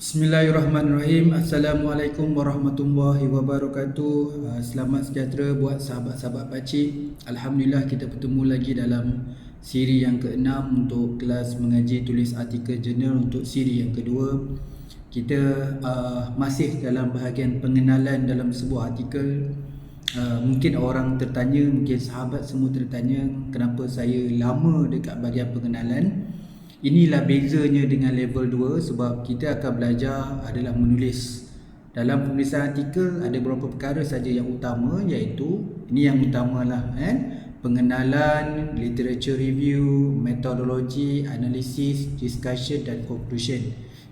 Bismillahirrahmanirrahim. Assalamualaikum warahmatullahi wabarakatuh. Selamat sejahtera buat sahabat-sahabat pakcik. Alhamdulillah kita bertemu lagi dalam siri yang ke-6 untuk kelas mengaji tulis artikel jurnal untuk siri yang kedua. Kita masih dalam bahagian pengenalan dalam sebuah artikel. Mungkin orang tertanya, mungkin sahabat semua tertanya kenapa saya lama dekat bahagian pengenalan. Inilah bezanya dengan level 2 sebab kita akan belajar adalah menulis. Dalam penulisan artikel ada beberapa perkara saja yang utama, iaitu ini yang utamalah pengenalan, literature review, metodologi, analisis, discussion dan conclusion.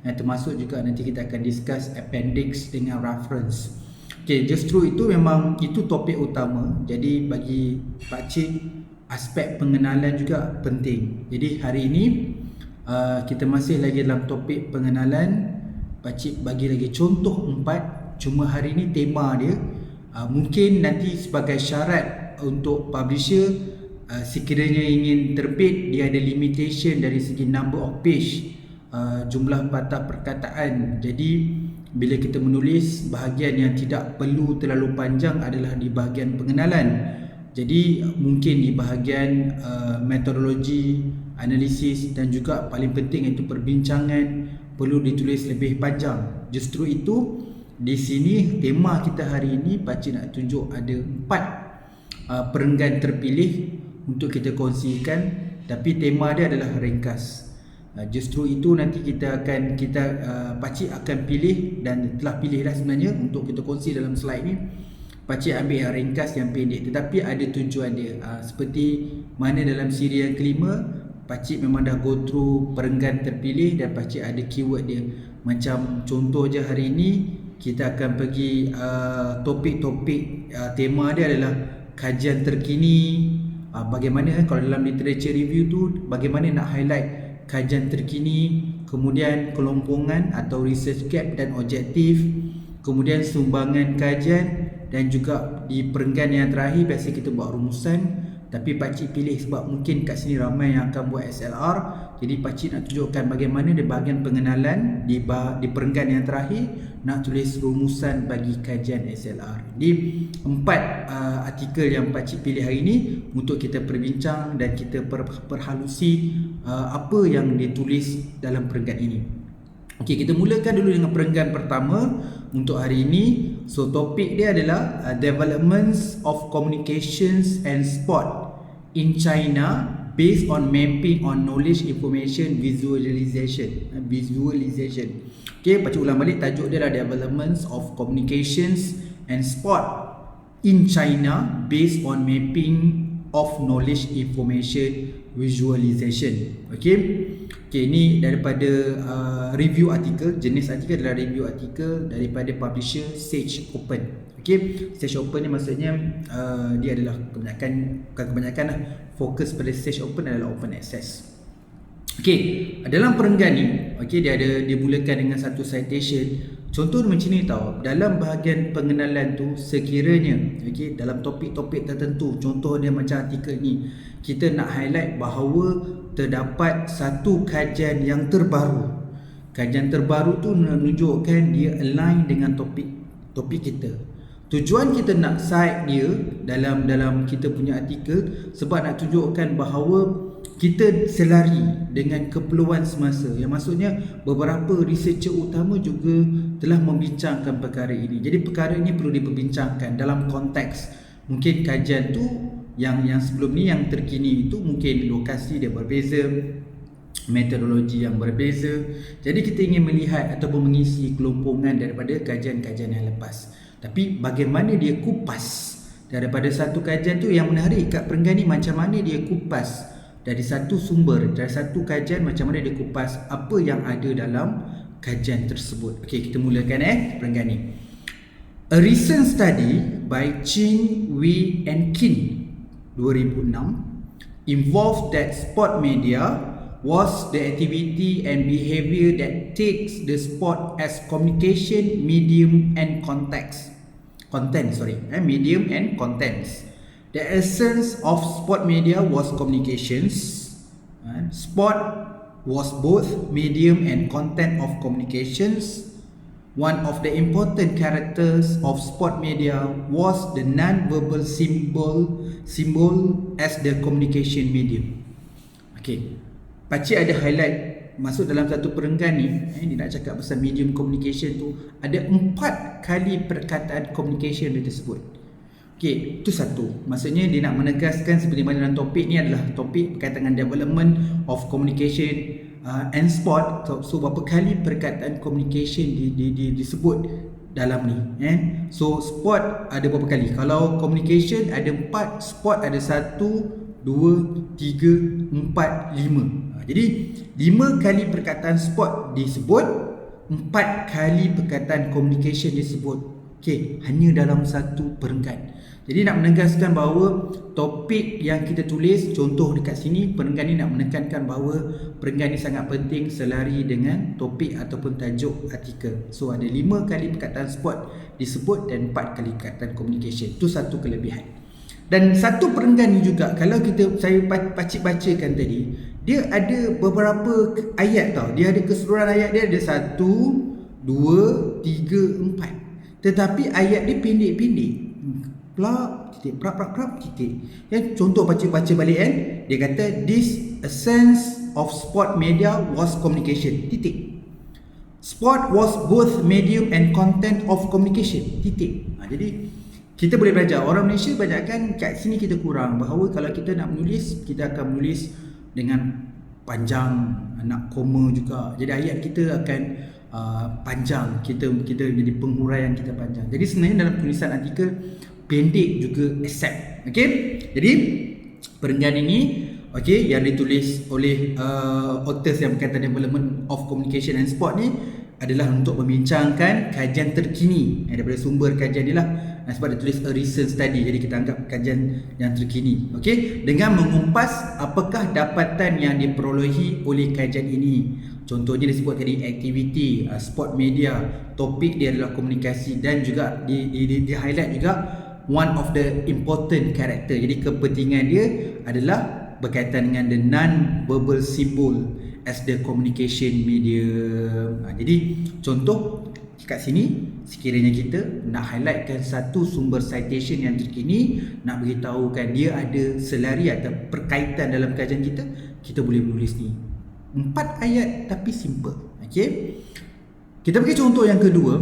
Termasuk juga nanti kita akan discuss appendix dengan reference. Okey, justru itu memang itu topik utama. Jadi bagi pakcik aspek pengenalan juga penting. Jadi hari ini kita masih lagi dalam topik pengenalan. Pakcik bagi lagi contoh 4. Cuma hari ni tema dia mungkin nanti sebagai syarat untuk publisher, sekiranya ingin terbit, dia ada limitation dari segi number of page, jumlah patah perkataan. Jadi bila kita menulis, bahagian yang tidak perlu terlalu panjang adalah di bahagian pengenalan. Jadi mungkin di bahagian metodologi, analisis dan juga paling penting iaitu perbincangan perlu ditulis lebih panjang. Justru itu di sini tema kita hari ini pakcik nak tunjuk ada 4 perenggan terpilih untuk kita kongsikan, tapi tema dia adalah ringkas. Justru itu nanti pakcik akan pilih dan telah pilih dah sebenarnya untuk kita kongsi dalam slide ni. Pakcik ambil yang ringkas, yang pendek, tetapi ada tujuan dia. Seperti mana dalam siri yang kelima, pakcik memang dah go through perenggan terpilih dan pakcik ada keyword dia. Macam contoh je hari ini kita akan pergi topik-topik, tema dia adalah kajian terkini. Bagaimana kalau dalam literature review tu, bagaimana nak highlight kajian terkini, kemudian kelompongan atau research gap dan objektif, kemudian sumbangan kajian, dan juga di perenggan yang terakhir biasa kita buat rumusan. Tapi pakcik pilih sebab mungkin kat sini ramai yang akan buat SLR. Jadi pakcik nak tunjukkan bagaimana di bahagian pengenalan di perenggan yang terakhir nak tulis rumusan bagi kajian SLR. Jadi 4 artikel yang pakcik pilih hari ini untuk kita perbincang dan kita perhalusi apa yang ditulis dalam perenggan ini. Okey, kita mulakan dulu dengan perenggan pertama untuk hari ini. So topik dia adalah developments of communications and sport in China based on mapping on knowledge information visualization. Okey, baca ulang balik tajuk dia adalah developments of communications and sport in China based on mapping of knowledge information visualization. Okey. Okey, ini daripada review artikel. Jenis artikel adalah review artikel daripada publisher Sage Open. Okey, Sage Open ni maksudnya dia adalah kebanyakan lah, fokus pada Sage Open adalah open access. Okey, dalam perenggan ni, okey, dia mulakan dengan satu citation. Contoh macam ni tau, dalam bahagian pengenalan tu sekiranya okey, dalam topik-topik tertentu, contoh dia macam artikel ni, kita nak highlight bahawa terdapat satu kajian yang terbaru. Kajian terbaru tu menunjukkan dia align dengan topik kita. Tujuan kita nak cite dia dalam kita punya artikel sebab nak tunjukkan bahawa kita selari dengan keperluan semasa. Yang maksudnya beberapa researcher utama juga telah membincangkan perkara ini. Jadi perkara ini perlu diperbincangkan dalam konteks mungkin kajian tu yang sebelum ni, yang terkini itu mungkin lokasi dia berbeza, metodologi yang berbeza. Jadi kita ingin melihat ataupun mengisi kelompongan daripada kajian-kajian yang lepas. Tapi bagaimana dia kupas daripada satu kajian tu, yang menarik kat perenggan ni macam mana dia kupas dari satu sumber, dari satu kajian, macam mana dia kupas apa yang ada dalam kajian tersebut. Okey, kita mulakan perenggan ni. A recent study by Chin, Wei and Qin 2006 involved that sport media was the activity and behavior that takes the sport as communication medium and medium and contents. The essence of sport media was communications. Sport was both medium and content of communications. One of the important characters of sport media was the non-verbal symbol as the communication medium. Okay, pakcik ada highlight masuk dalam satu perenggan ni, dia nak cakap pasal medium communication tu, ada 4 kali perkataan communication dia tersebut. Okay, itu satu. Maksudnya dia nak menegaskan seperti mana dalam topik ni adalah topik berkaitan dengan development of communication and sport. So berapa kali perkataan communication disebut dalam ni, So sport ada berapa kali? Kalau communication ada 4, sport ada 1, 2, 3, 4, 5. Jadi 5 kali perkataan sport disebut, 4 kali perkataan communication disebut. Okay, hanya dalam satu perenggan. Jadi nak menegaskan bahawa topik yang kita tulis, contoh dekat sini, perenggan ni nak menekankan bahawa perenggan ni sangat penting selari dengan topik ataupun tajuk artikel. So ada 5 kali perkataan sport disebut dan 4 kali perkataan communication. Itu satu kelebihan. Dan satu perenggan ni juga, kalau saya pakcik bacakan tadi, dia ada beberapa ayat tau. Dia ada keseluruhan ayat dia ada 1, 2, 3, 4. Tetapi ayat dia pendek-pendek. Plak, titik, prak, titik. Contoh baca balik kan. Dia kata this essence of sport media was communication. Titik. Sport was both medium and content of communication. Titik. Jadi kita boleh belajar. Orang Malaysia banyakkan kat sini kita kurang, bahawa kalau kita nak menulis, kita akan menulis dengan panjang, nak koma juga. Jadi ayat kita akan panjang, kita jadi penghuraian kita panjang. Jadi sebenarnya dalam penulisan artikel pendek juga accept. Okey, jadi perenggan ini yang ditulis oleh authors yang berkaitan development of communication and sport ni adalah untuk membincangkan kajian terkini daripada sumber kajian ni lah. Sebab dia tulis a recent study, jadi kita anggap kajian yang terkini. Okey, dengan mengumpas apakah dapatan yang diperolehi oleh kajian ini. Contohnya disebut tadi aktiviti, sport media, topik dia adalah komunikasi, dan juga di highlight juga one of the important character. Jadi kepentingan dia adalah berkaitan dengan the non-verbal symbol as the communication medium. Jadi contoh kat sini, sekiranya kita nak highlightkan satu sumber citation yang terkini, nak beritahukan dia ada selari atau perkaitan dalam kajian kita boleh menulis ni. 4 ayat tapi simple. Okay, kita bagi contoh yang kedua.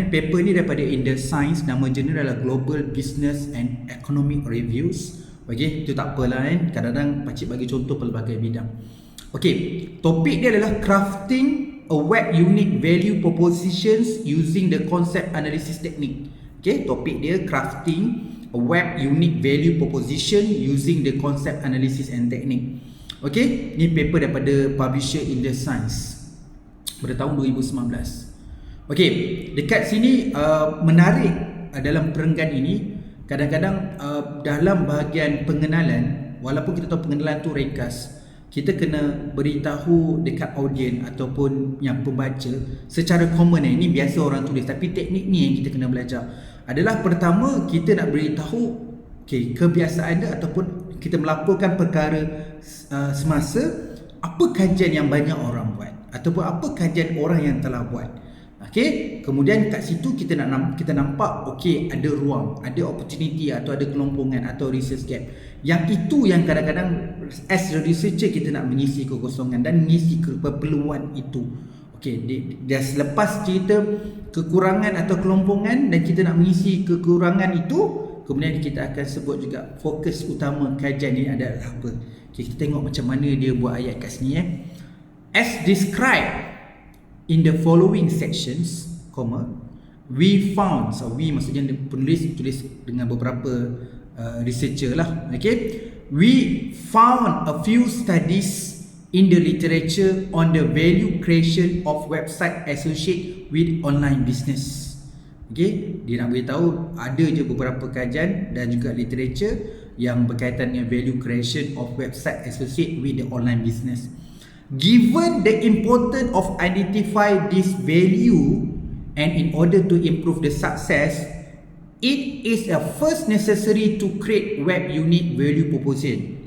Paper ni daripada In The Science, nama jurnal adalah Global Business and Economic Reviews. Okay, itu tak apalah kadang-kadang pakcik bagi contoh pelbagai bidang. Okay, topik dia adalah crafting a web unique value propositions using the concept analysis technique. Okay, topik dia crafting a web unique value proposition using the concept analysis and technique. Okay, ni paper daripada publisher In The Science pada tahun 2019. Okay, dekat sini menarik dalam perenggan ini, kadang-kadang dalam bahagian pengenalan, walaupun kita tahu pengenalan tu ringkas, kita kena beritahu dekat audien ataupun yang pembaca secara common. Ini biasa orang tulis, tapi teknik ni yang kita kena belajar. Adalah pertama, kita nak beritahu kebiasaan dia ataupun kita melaporkan perkara semasa apa kajian yang banyak orang buat ataupun apa kajian orang yang telah buat. Okey, kemudian kat situ kita nampak ada ruang, ada opportunity atau ada kelompongan atau research gap. Yang itu yang kadang-kadang as a researcher kita nak mengisi kekosongan dan mengisi keperluan itu. Okey, dia selepas cerita kekurangan atau kelompongan dan kita nak mengisi kekurangan itu, kemudian kita akan sebut juga fokus utama kajian ini adalah apa. Okay, kita tengok macam mana dia buat ayat kat sini. As described in the following sections, we found. So we maksudnya penulis tulis dengan beberapa researcher lah. Okay, we found a few studies in the literature on the value creation of website associated with online business. Okay, dia nak beritahu ada je beberapa kajian dan juga literature yang berkaitan dengan value creation of website associated with the online business. Given the importance of identify this value and in order to improve the success, it is a first necessary to create web unique value proposition.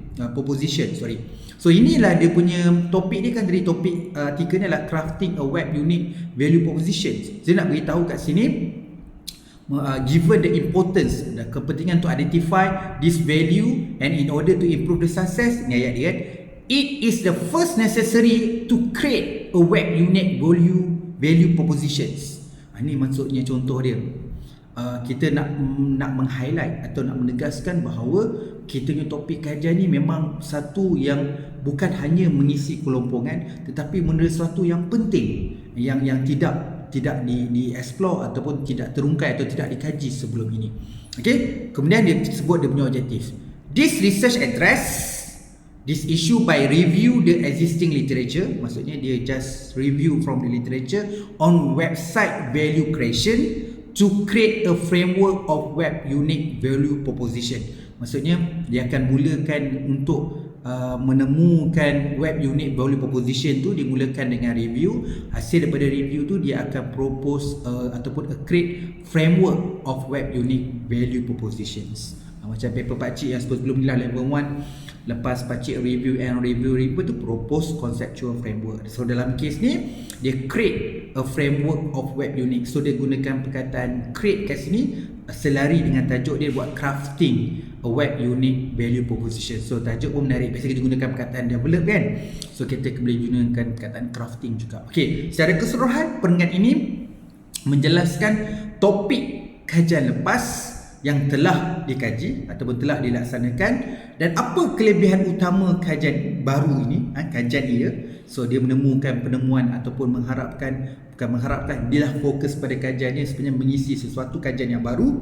So inilah dia punya topik dia kan, dari topik artikel ni adalah crafting a web unique value proposition. Saya nak beritahu kat sini, given the importance, the kepentingan to identify this value and in order to improve the success, ni ayat dia kan, it is the first necessary to create a web unique value propositions. Ini maksudnya contoh dia. Kita nak meng-highlight atau nak menegaskan bahawa kita punya topik kajian ni memang satu yang bukan hanya mengisi kelompongan, tetapi benda sesuatu yang penting yang tidak di-explore ataupun tidak terungkai atau tidak dikaji sebelum ini. Okey, kemudian dia sebut dia punya objektif. This research address this issue by review the existing literature. Maksudnya dia just review from the literature on website value creation to create a framework of web unique value proposition. Maksudnya dia akan mulakan untuk menemukan web unique value proposition tu, dimulakan dengan review. Hasil daripada review tu dia akan propose ataupun create framework of web unique value propositions. Macam paper pakcik yang sebelum ni lah, level 1, lepas pakcik review tu propose conceptual framework. So dalam case ni dia create a framework of web unique. So dia gunakan perkataan create kat sini selari dengan tajuk dia buat crafting a web unique value proposition. So tajuk pun menarik. Biasa kita gunakan perkataan develop kan, so kita boleh gunakan perkataan crafting juga. Okey, secara keseluruhan perenggan ini menjelaskan topik kajian lepas yang telah dikaji ataupun telah dilaksanakan dan apa kelebihan utama kajian baru ini, kajian ia. So dia menemukan penemuan ataupun bukan mengharapkan, dia lah fokus pada kajiannya sebenarnya mengisi sesuatu kajian yang baru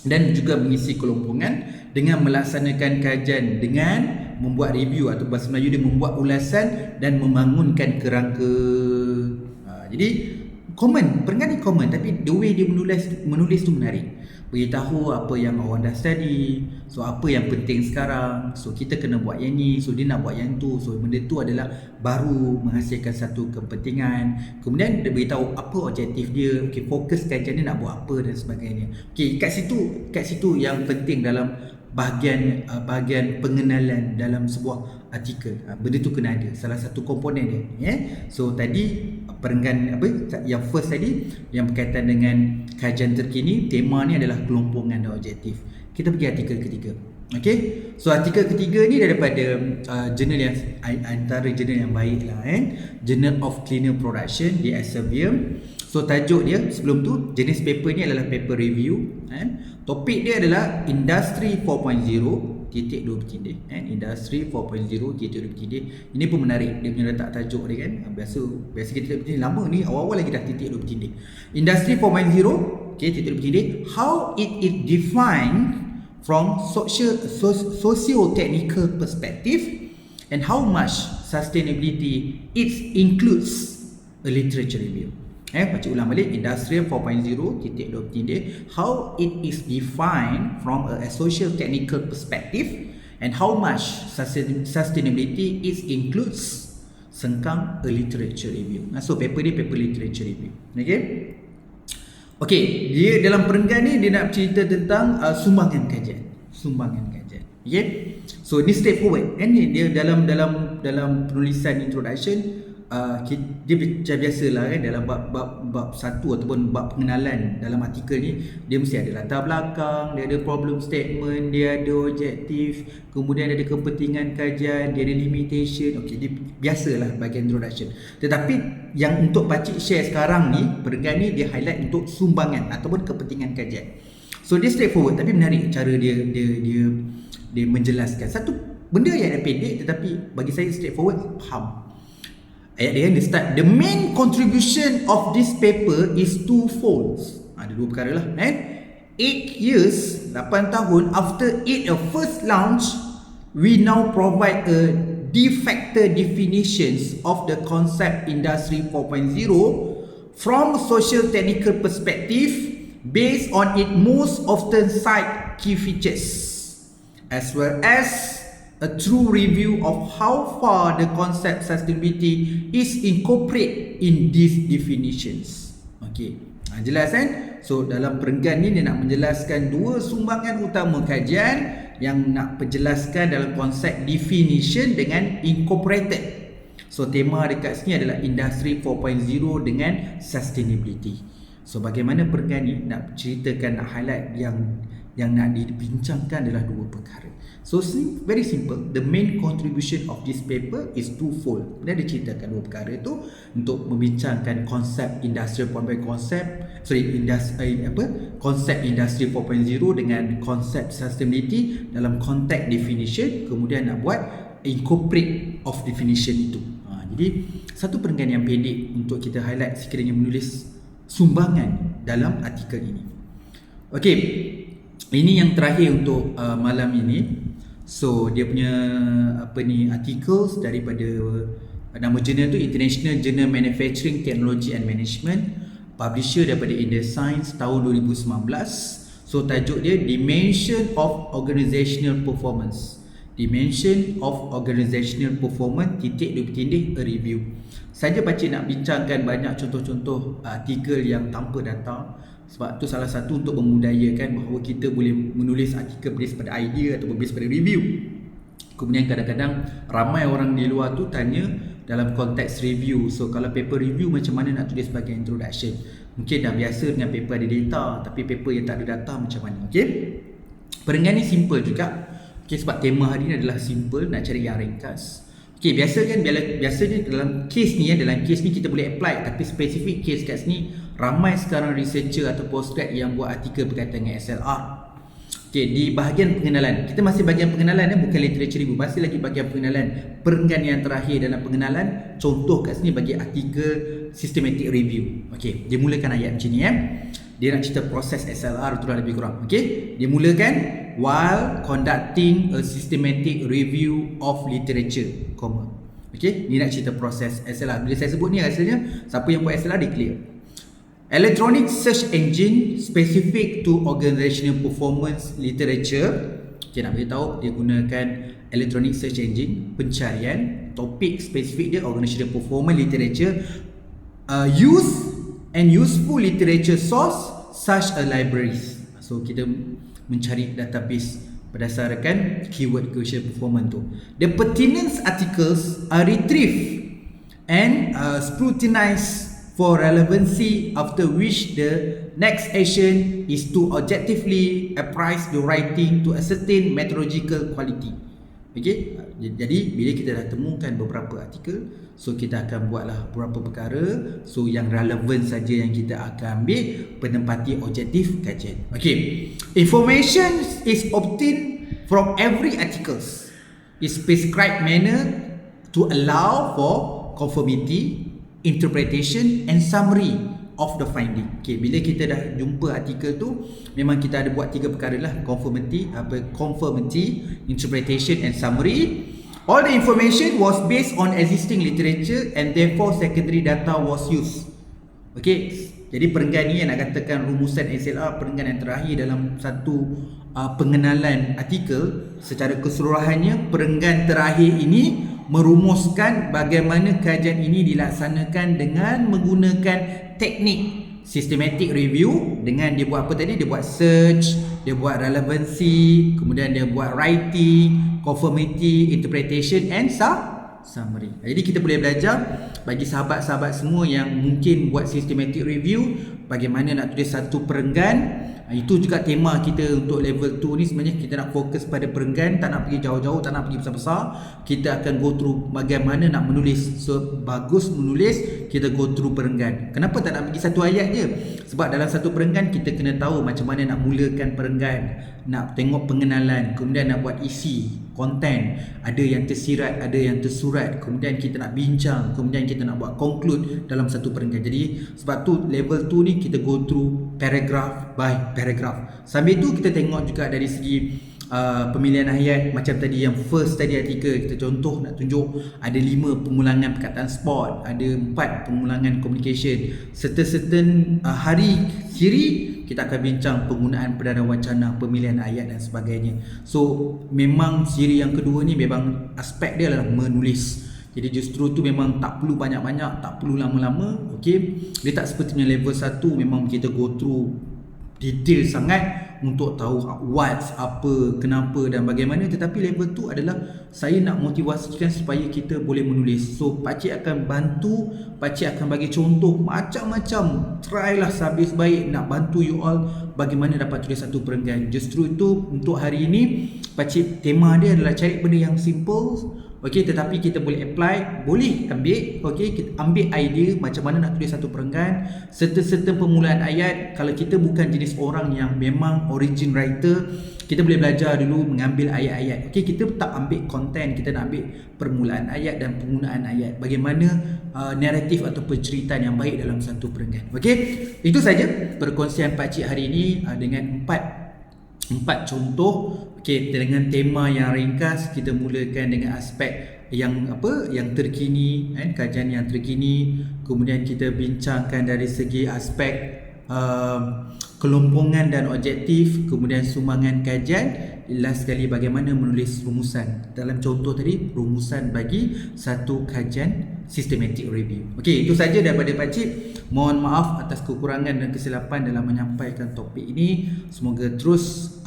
dan juga mengisi kelompongan dengan melaksanakan kajian dengan membuat review atau bahasa Melayu dia membuat ulasan dan membangunkan kerangka. Jadi perenggan ni common, tapi the way dia menulis tu menarik. Beritahu apa yang orang dah study, so apa yang penting sekarang, so kita kena buat yang ni, so dia nak buat yang tu, so benda tu adalah baru menghasilkan satu kepentingan. Kemudian dia beritahu apa objektif dia, okay, fokus kajian dia nak buat apa dan sebagainya. Okay, kat situ yang penting dalam bahagian pengenalan dalam sebuah artikel. Benda tu kena ada, salah satu komponen dia, yeah? So tadi perenggan yang first tadi yang berkaitan dengan kajian terkini, tema ni adalah kelompongan dan objektif. Kita pergi artikel ketiga. Okey, so artikel ketiga ni daripada jurnal yang antara jurnal yang baik lah, Journal of Cleaner Production di Elsevier. So tajuk dia sebelum tu, jenis paper ni adalah paper review, topik dia adalah Industry 4.0 titik 2 bertindih, Industry 4.0 titik 2 bertindih. Ini pun menarik, dia punya letak tajuk dia kan. Biasa kita bertindih lama ni, awal-awal lagi dah titik 2 bertindih. Industry 4.0, okay, titik 2 bertindih. How it is defined from socio-technical perspective and how much sustainability it includes a literature review. Baca ulang balik, Industrial 4.0 titik 2 bertindih, how it is defined from a social technical perspective and how much sustainability it includes sengkang a literature review. So paper ni paper literature review. Okay, dia dalam perenggan ni dia nak cerita tentang sumbangan kajian. Okay, so ni straightforward, dia dalam penulisan introduction, dia macam biasalah kan, dalam bab satu ataupun bab pengenalan dalam artikel ni, dia mesti ada latar belakang, dia ada problem statement, dia ada objektif, kemudian ada kepentingan kajian, dia ada limitation. Okey, dia biasalah bahagian introduction. Tetapi yang untuk pakcik share sekarang ni, perenggan ni dia highlight untuk sumbangan ataupun kepentingan kajian. So dia straightforward tapi menarik cara dia menjelaskan satu benda yang pendek tetapi bagi saya straightforward, faham. Ayat dia start, the main contribution of this paper is twofold. Ada dua perkara lah, 8 years, 8 tahun after it first launch, we now provide a de facto definitions of the concept Industry 4.0 from social technical perspective based on its most often cited key features, as well as a true review of how far the concept sustainability is incorporated in these definitions. Okey, jelas kan? So dalam perenggan ni dia nak menjelaskan dua sumbangan utama kajian yang nak penjelaskan dalam konsep definition dengan incorporated. So tema dekat sini adalah Industri 4.0 dengan sustainability. So bagaimana perenggan ni nak ceritakan, nak highlight yang nak dibincangkan adalah dua perkara. So very simple, the main contribution of this paper is twofold. Dia ceritakan dua perkara tu untuk membincangkan konsep Industri 4.0 konsep Industri 4.0 dengan konsep sustainability dalam konteks definition, kemudian nak buat incorporate of definition itu. Jadi satu perenggan yang pendek untuk kita highlight sekiranya menulis sumbangan dalam artikel ini. Okey, ini yang terakhir untuk malam ini. So dia punya articles daripada nama jurnal tu International Journal Manufacturing Technology and Management, publisher daripada Index Science tahun 2019. So tajuk dia Dimension of Organizational Performance. Dimension of Organizational Performance a review. Saya baca nak bincangkan banyak contoh-contoh artikel yang tanpa data. Sebab tu salah satu untuk memudayakan bahawa kita boleh menulis artikel based pada idea ataupun based pada review. Kemudian kadang-kadang ramai orang di luar tu tanya dalam konteks review. So kalau paper review macam mana nak tulis sebagai introduction? Mungkin dah biasa dengan paper ada data, tapi paper yang tak ada data macam mana? Okey. Perenggan ni simple juga. Okay, sebab tema hari ni adalah simple, nak cari yang ringkas. Okay, biasanya dalam kes ni kita boleh apply, tapi spesifik kes kat sini ramai sekarang researcher atau postgrad yang buat artikel berkaitan dengan SLR. Okay, di bahagian pengenalan, kita masih bahagian pengenalan bukan literature review, masih lagi bahagian pengenalan. Perenggan yang terakhir dalam pengenalan, contoh kat sini bagi artikel systematic review. Okay, dia mulakan ayat macam ni dia nak cerita proses SLR tu dah lebih kurang. Okay, dia mulakan while conducting a systematic review of literature, okay, ni nak cerita proses SLR. Bila saya sebut ni rasanya siapa yang buat SLR dia clear. Electronic search engine specific to organizational performance literature. Okay, nak beritahu dia gunakan electronic search engine pencarian, topik spesifik dia organizational performance literature, use and useful literature source such as libraries. So kita mencari database berdasarkan keyword question performance tu. The pertinent articles are retrieved and scrutinized for relevancy, after which the next action is to objectively appraise the writing to ascertain methodological quality. Okay, jadi bila kita dah temukan beberapa artikel, so kita akan buatlah beberapa perkara. So yang relevan saja yang kita akan ambil, penempati objektif kajian. Okay, information is obtained from every articles is prescribed manner to allow for conformity, interpretation and summary of the finding. Okay, bila kita dah jumpa artikel tu, memang kita ada buat tiga perkara lah, conformity, interpretation and summary. All the information was based on existing literature and therefore secondary data was used. Okay, jadi perenggan ni yang nak katakan rumusan SLR, perenggan yang terakhir dalam satu pengenalan artikel. Secara keseluruhannya, perenggan terakhir ini merumuskan bagaimana kajian ini dilaksanakan dengan menggunakan teknik systematic review. Dengan dia buat apa tadi? Dia buat search, dia buat relevancy, kemudian dia buat writing, conformity, interpretation and summary. Jadi kita boleh belajar bagi sahabat-sahabat semua yang mungkin buat systematic review, bagaimana nak tulis satu perenggan. Itu juga tema kita untuk level 2 ni. Sebenarnya kita nak fokus pada perenggan, tak nak pergi jauh-jauh, tak nak pergi besar-besar. Kita akan go through bagaimana nak menulis. So bagus menulis, kita go through perenggan. Kenapa tak nak pergi satu ayat je? Sebab dalam satu perenggan kita kena tahu macam mana nak mulakan perenggan, nak tengok pengenalan, kemudian nak buat isi, content, ada yang tersirat, ada yang tersurat, kemudian kita nak bincang, kemudian kita nak buat conclude dalam satu perenggan. Jadi sebab tu level 2 ni kita go through paragraph by paragraph. Sambil tu kita tengok juga dari segi pemilihan ayat. Macam tadi yang first tadi artikel kita contoh nak tunjuk ada 5 pengulangan perkataan sport, ada 4 pengulangan communication, serta certain hari siri kita akan bincang penggunaan perdana wacana, pemilihan ayat dan sebagainya. So memang siri yang kedua ni memang aspek dia adalah menulis. Jadi justru tu memang tak perlu banyak-banyak, tak perlu lama-lama. Okay, dia tak seperti level 1 memang kita go through detail sangat untuk tahu what, apa, kenapa dan bagaimana. Tetapi level 2 adalah saya nak motivasikan supaya kita boleh menulis. So pakcik akan bantu, pakcik akan bagi contoh macam-macam. Try lah sehabis baik nak bantu you all bagaimana dapat tulis satu perenggan. Justru itu untuk hari ini pakcik tema dia adalah cari benda yang simple. Okey, tetapi kita boleh apply, boleh ambil, okey, kita ambil idea macam mana nak tulis satu perenggan, serta-serta permulaan ayat. Kalau kita bukan jenis orang yang memang origin writer, kita boleh belajar dulu mengambil ayat-ayat. Okey, kita tak ambil konten, kita nak ambil permulaan ayat dan penggunaan ayat. Bagaimana naratif atau penceritaan yang baik dalam satu perenggan. Okey, itu saja perkongsian pakcik hari ini dengan empat contoh. Okey, dengan tema yang ringkas, kita mulakan dengan aspek yang terkini, kajian yang terkini. Kemudian kita bincangkan dari segi aspek kelompongan dan objektif, kemudian sumbangan kajian. Last sekali bagaimana menulis rumusan. Dalam contoh tadi, rumusan bagi satu kajian systematic review. Okey, itu saja daripada pakcik. Mohon maaf atas kekurangan dan kesilapan dalam menyampaikan topik ini. Semoga terus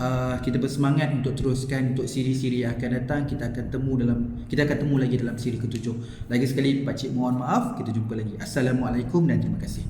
kita bersemangat untuk teruskan untuk siri-siri yang akan datang. Kita akan temu lagi dalam siri ke-7. Lagi sekali pakcik mohon maaf. Kita jumpa lagi. Assalamualaikum dan terima kasih.